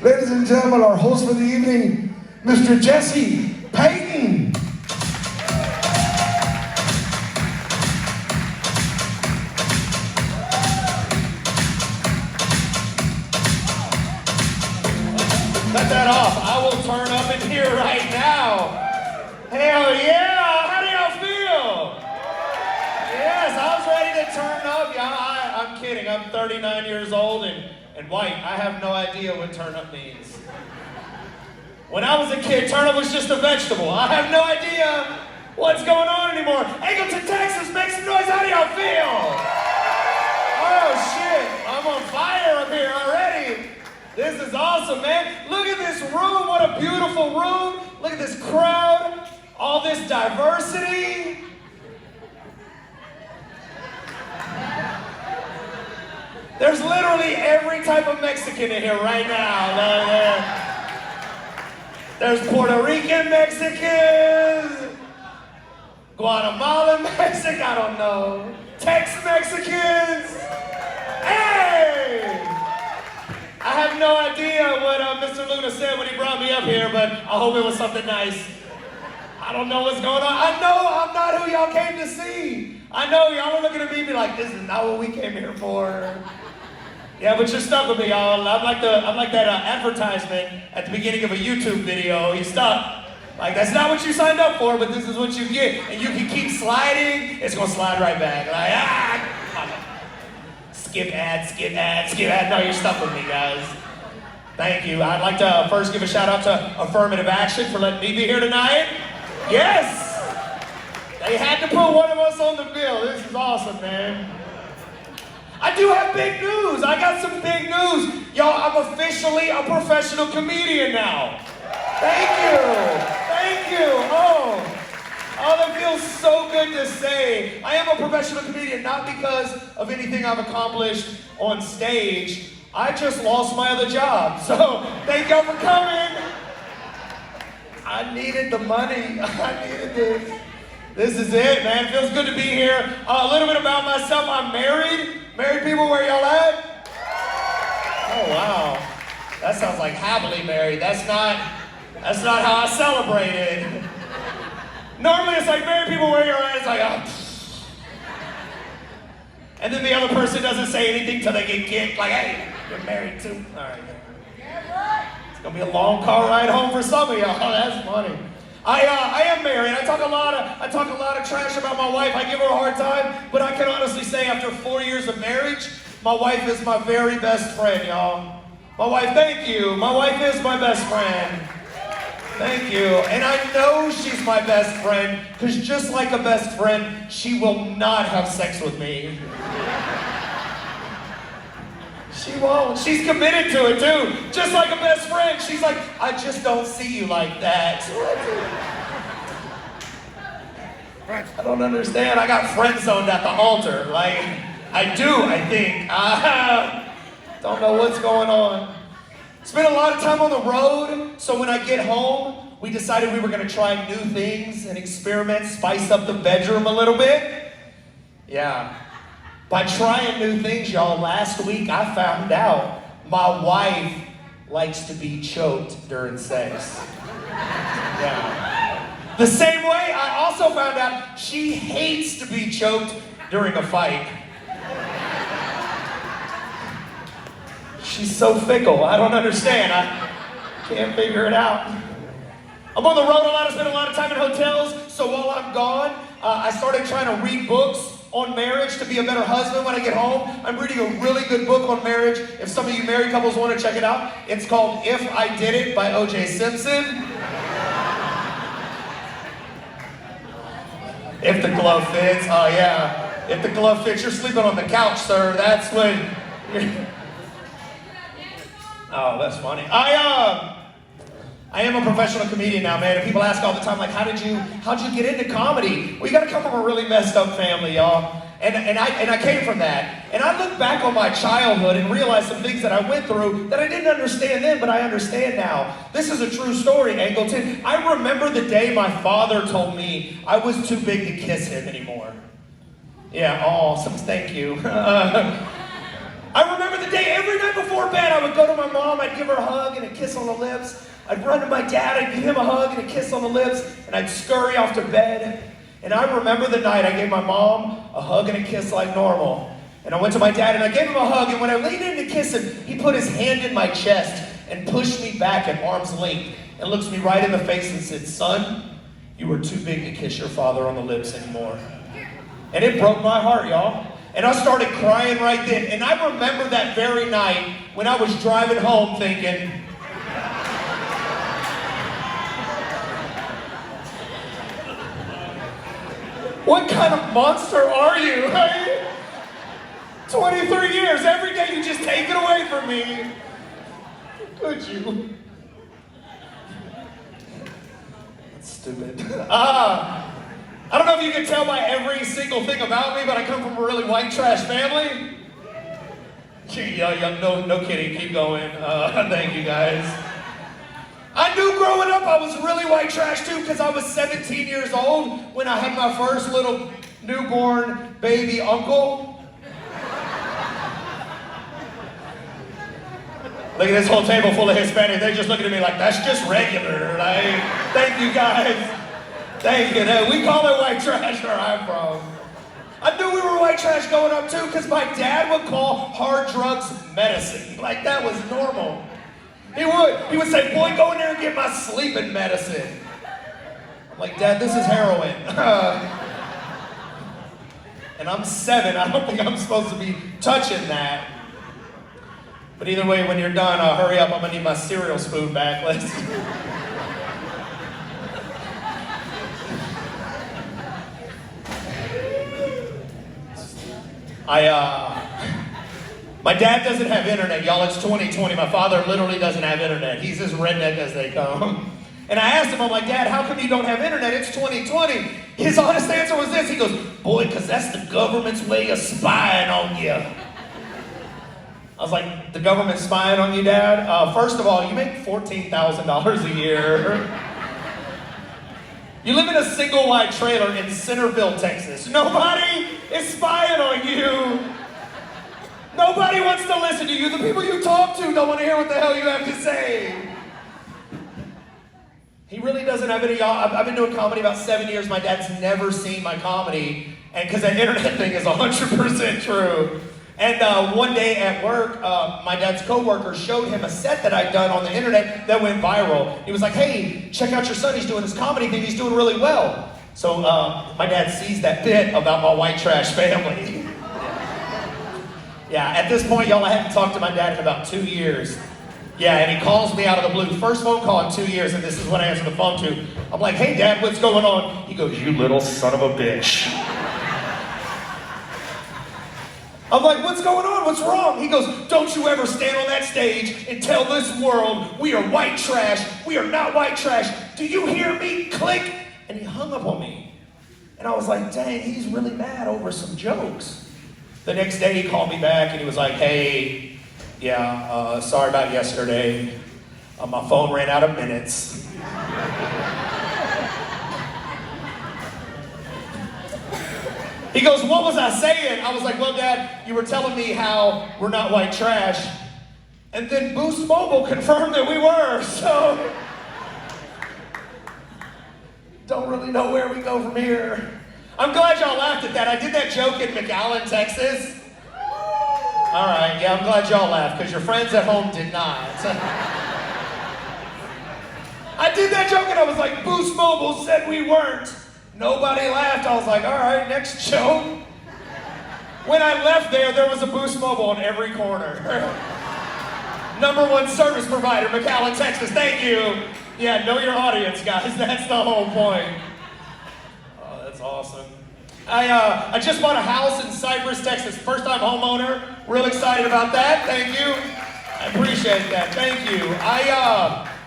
Ladies and gentlemen, our host for the evening, Mr. Jesse Peyton. Cut that off. I will turn up in here right now. Hell yeah! How do y'all feel? Yes, I was ready to turn up. I'm kidding. I'm 39 years old and white. I have no idea what turn up means. When I was a kid, turnip was just a vegetable. I have no idea what's going on anymore. Angelton, Texas, make some noise. How do y'all feel? Oh shit, I'm on fire up here already. This is awesome, man. Look at this room. What a beautiful room. Look at this crowd. All this diversity. There's literally every type of Mexican in here right now. There's Puerto Rican Mexicans, Guatemalan Mexicans, I don't know, Tex-Mexicans. Hey! I have no idea what Mr. Luna said when he brought me up here, but I hope it was something nice. I don't know what's going on. I know I'm not who y'all came to see. I know y'all are looking at me and be like, this is not what we came here for. Yeah, but you're stuck with me, y'all. I'm like that advertisement at the beginning of a YouTube video. You're stuck. Like, that's not what you signed up for, but this is what you get. And you can keep sliding, it's gonna slide right back. Like, skip ad, skip ad, skip ad. No, you're stuck with me, guys. Thank you. I'd like to first give a shout out to Affirmative Action for letting me be here tonight. Yes! They had to put one of us on the bill. This is awesome, man. I do have big news. I got some big news. Y'all, I'm officially a professional comedian now. Thank you. Thank you. Oh, that feels so good to say. I am a professional comedian, not because of anything I've accomplished on stage. I just lost my other job. So thank y'all for coming. I needed the money. I needed this. This is it, man. It feels good to be here. A little bit about myself. I'm married. Married people, where y'all at? Oh, wow. That sounds like happily married. That's not how I celebrate it. Normally it's like, married people, where you're at? It's like, oh. And then the other person doesn't say anything till they get kicked. Like, hey, you're married too? All right. It's gonna be a long car ride home for some of y'all. That's funny. I am married. I talk a lot of trash about my wife. I give her a hard time, but I can honestly say after 4 years of marriage, my wife is my very best friend, y'all. My wife, thank you. My wife is my best friend. Thank you. And I know she's my best friend, because just like a best friend, she will not have sex with me. She won't. She's committed to it too. Just like a best friend. She's like, I just don't see you like that. I don't understand. I got friend zoned at the altar. Like, I do, I think. Don't know what's going on. Spent a lot of time on the road, so when I get home, we decided we were gonna try new things and experiment, spice up the bedroom a little bit. Yeah. By trying new things, y'all, last week I found out my wife likes to be choked during sex. Yeah. The same way I also found out she hates to be choked during a fight. She's so fickle. I don't understand. I can't figure it out. I'm on the road a lot. I spend a lot of time in hotels, so while I'm gone, I started trying to read books on marriage to be a better husband when I get home. I'm reading a really good book on marriage. If some of you married couples want to check it out, it's called If I Did It by O.J. Simpson. If the glove fits, oh yeah. If the glove fits, you're sleeping on the couch, sir. That's when you're... Oh, that's funny. I am a professional comedian now, man, and people ask all the time, like, how'd you get into comedy? Well, you gotta come from a really messed up family, y'all. And I came from that. And I look back on my childhood and realize some things that I went through that I didn't understand then, but I understand now. This is a true story, Angelton. I remember the day my father told me I was too big to kiss him anymore. Yeah, oh, thank you. I remember the day, every night before bed, I would go to my mom, I'd give her a hug and kiss on the lips. I'd run to my dad, I'd give him a hug and a kiss on the lips, and I'd scurry off to bed. And I remember the night I gave my mom a hug and a kiss like normal. And I went to my dad and I gave him a hug, and when I leaned in to kiss him, he put his hand in my chest and pushed me back at arm's length and looked me right in the face and said, "Son, you were too big to kiss your father on the lips anymore." And it broke my heart, y'all. And I started crying right then. And I remember that very night when I was driving home thinking, what kind of monster are you? 23 years, every day you just take it away from me. Could you? That's stupid. I don't know if you can tell by every single thing about me, but I come from a really white trash family. No kidding, keep going. Thank you guys. I knew growing up I was really white trash too, because I was 17 years old when I had my first little newborn baby uncle. Look at this whole table full of Hispanics. They're just looking at me like, that's just regular. Like, thank you guys. Thank you. We call it white trash where I'm from. I knew we were white trash going up too, because my dad would call hard drugs medicine. Like, that was normal. He would say, "Boy, go in there and get my sleeping medicine." I'm like, "Dad, this is heroin." And I'm 7, I don't think I'm supposed to be touching that. But either way, when you're done, hurry up, I'm gonna need my cereal spoon back. My dad doesn't have internet, y'all. It's 2020. My father literally doesn't have internet. He's as redneck as they come. And I asked him, I'm like, "Dad, how come you don't have internet? It's 2020. His honest answer was this. He goes, "Boy, because that's the government's way of spying on you." I was like, "The government's spying on you, Dad? First of all, you make $14,000 a year. You live in a single wide trailer in Centerville, Texas. Nobody is spying on you. Nobody wants to listen to you. The people you talk to don't want to hear what the hell you have to say." He really doesn't have any, y'all. I've been doing comedy about 7 years. My dad's never seen my comedy, and because that internet thing is 100% true. And one day at work, my dad's coworker showed him a set that I'd done on the internet that went viral. He was like, "Hey, check out your son. He's doing this comedy thing. He's doing really well." So my dad sees that bit about my white trash family. Yeah, at this point, y'all, I haven't talked to my dad in about 2 years. Yeah, and he calls me out of the blue. First phone call in 2 years, and this is what I answer the phone to. I'm like, "Hey, Dad, what's going on?" He goes, "You little son of a bitch." I'm like, "What's going on? What's wrong?" He goes, "Don't you ever stand on that stage and tell this world we are white trash. We are not white trash. Do you hear me? Click." And he hung up on me. And I was like, dang, he's really mad over some jokes. The next day he called me back and he was like, "Hey, yeah, sorry about yesterday. My phone ran out of minutes." He goes, "What was I saying?" I was like, "Well, Dad, you were telling me how we're not white trash." And then Boost Mobile confirmed that we were, so don't really know where we go from here. I'm glad y'all laughed at that. I did that joke in McAllen, Texas. All right, yeah, I'm glad y'all laughed, because your friends at home did not. I did that joke and I was like, "Boost Mobile said we weren't." Nobody laughed. I was like, all right, next joke. When I left there was a Boost Mobile on every corner. #1 service provider, McAllen, Texas. Thank you. Yeah, know your audience, guys. That's the whole point. Oh, that's awesome. I just bought a house in Cypress, Texas. First time homeowner. Real excited about that. Thank you. I appreciate that. Thank you.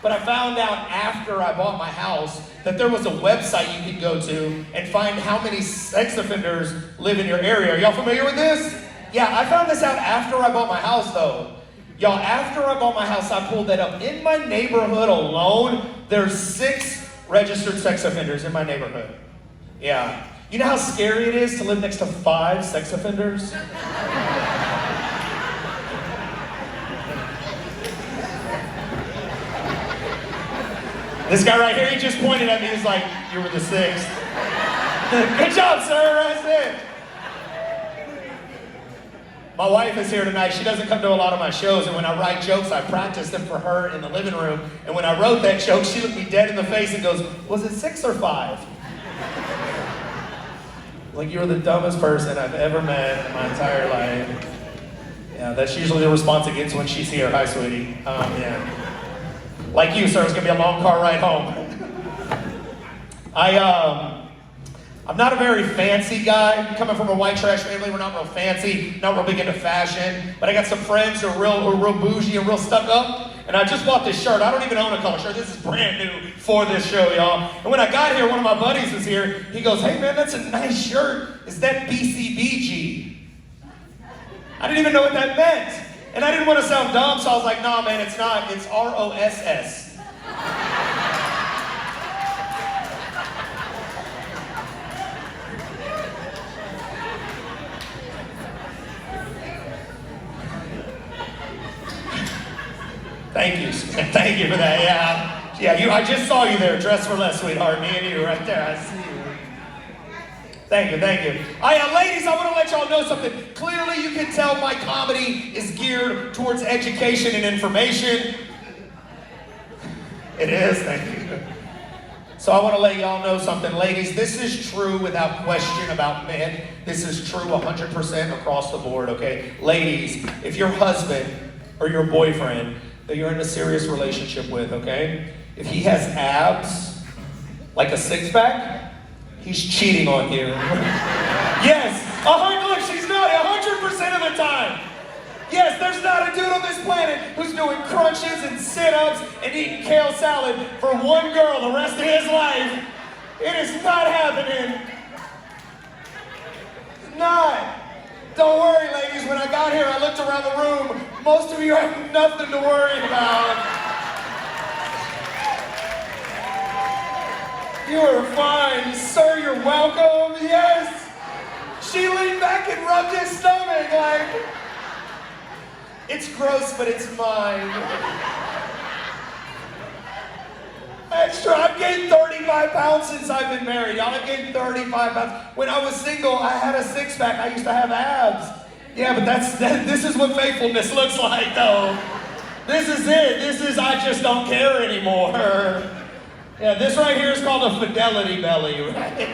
But I found out after I bought my house that there was a website you could go to and find how many sex offenders live in your area. Are y'all familiar with this? Yeah, I found this out after I bought my house though. Y'all, after I bought my house, I pulled that up. In my neighborhood alone, there's 6 registered sex offenders in my neighborhood. Yeah. You know how scary it is to live next to 5 sex offenders? This guy right here, he just pointed at me. He's like, you were the sixth. Good job, sir. That's it. My wife is here tonight. She doesn't come to a lot of my shows, and when I write jokes, I practice them for her in the living room. And when I wrote that joke, she looked me dead in the face and goes, was it 6 or 5? Like, you're the dumbest person I've ever met in my entire life. Yeah, that's usually the response it gets when she's here. Hi, sweetie. Yeah. Like you, sir, it's gonna be a long car ride home. I'm not a very fancy guy. Coming from a white trash family, we're not real fancy, not real big into fashion. But I got some friends who are real bougie and real stuck up. And I just bought this shirt. I don't even own a color shirt. This is brand new for this show, y'all. And when I got here, one of my buddies was here. He goes, hey man, that's a nice shirt. Is that BCBG? I didn't even know what that meant. And I didn't want to sound dumb, so I was like, nah man, it's not. It's ROSS. Thank you. Thank you for that. Yeah. I just saw you there, dressed for less, sweetheart. Me and you, right there. I see you. Thank you. Ladies, I want to let y'all know something. Clearly, you can tell my comedy is geared towards education and information. It is. Thank you. So I want to let y'all know something, ladies. This is true without question about men. This is true 100% across the board. Okay, ladies, if your husband or your boyfriend that you're in a serious relationship with, okay? If he has abs, like a six-pack, he's cheating on you. Yes, look, she's not 100% of the time. Yes, there's not a dude on this planet who's doing crunches and sit-ups and eating kale salad for one girl the rest of his life. It is not happening. It's not. Don't worry, ladies. When I got here, I looked around the room. Most of you have nothing to worry about. You are fine. Sir, you're welcome. Yes. She leaned back and rubbed his stomach like, it's gross, but it's mine. Extra. I've gained 35 pounds since I've been married. Y'all, I've gained 35 pounds. When I was single, I had a six-pack. I used to have abs. Yeah, but this is what faithfulness looks like, though. This is it. This is I just don't care anymore. Yeah, this right here is called a fidelity belly, right?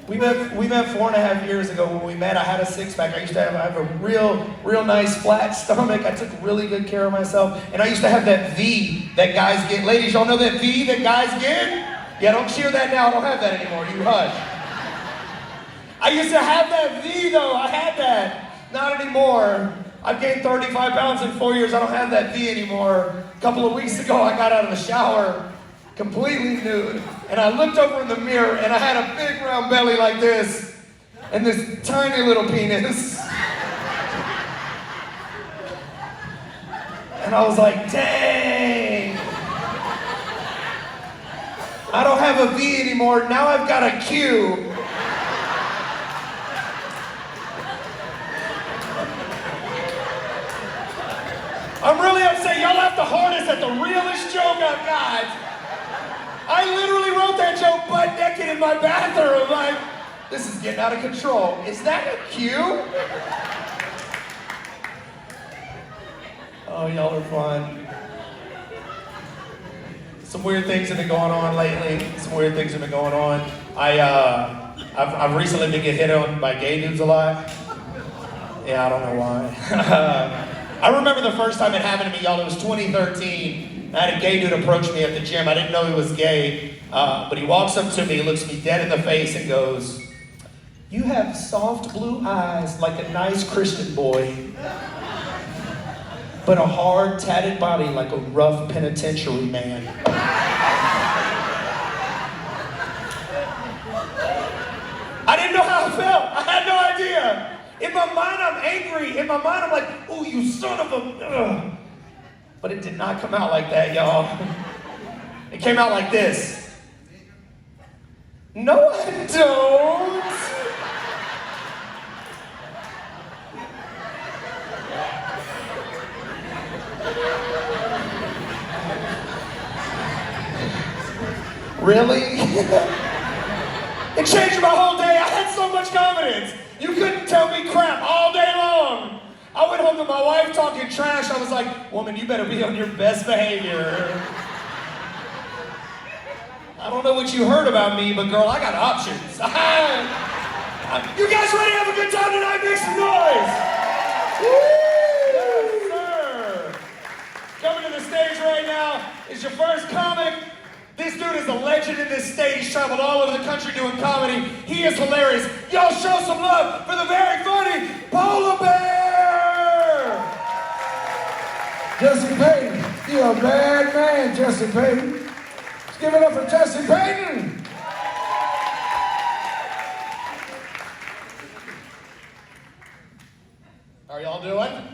We met 4.5 years ago. When we met, I had a six-pack. I have a real nice flat stomach. I took really good care of myself. And I used to have that V that guys get. Ladies, y'all know that V that guys get? Yeah, don't cheer that now. I don't have that anymore. You hush. I used to have that V, though. I had that. Not anymore. I've gained 35 pounds in 4 years. I don't have that V anymore. A couple of weeks ago, I got out of the shower completely nude. And I looked over in the mirror and I had a big round belly like this and this tiny little penis. And I was like, dang. I don't have a V anymore. Now I've got a Q. I'm really upset. Y'all laughed the hardest at the realest joke I've got. I literally wrote that joke butt naked in my bathroom. Like, this is getting out of control. Is that a cue? Oh, y'all are fun. Some weird things have been going on lately. I've recently been getting hit on by gay dudes a lot. Yeah, I don't know why. I remember the first time it happened to me, y'all. It was 2013. I had a gay dude approach me at the gym. I didn't know he was gay, but he walks up to me, looks me dead in the face, and goes, "You have soft blue eyes like a nice Christian boy, but a hard, tatted body like a rough penitentiary man." I didn't know how I felt. I had no idea. In my mind, I'm angry. In my mind, I'm like, "Oh, you son of a..." Ugh. But it did not come out like that, y'all. It came out like this. No, I don't. Really? It changed my whole day. I had so much confidence. You couldn't tell me crap all day long. I went home to my wife talking trash. I was like, woman, you better be on your best behavior. I don't know what you heard about me, but girl, I got options. You guys ready to have a good time tonight? Make some noise. Yes, sir. Coming to the stage right now is your first comic. This dude is a legend in this state. He's traveled all over the country doing comedy. He is hilarious. Y'all show some love for the very funny Polar Bear! Jesse Peyton, you're a bad man, Jesse Peyton. Let's give it up for Jesse Peyton. How are y'all doing?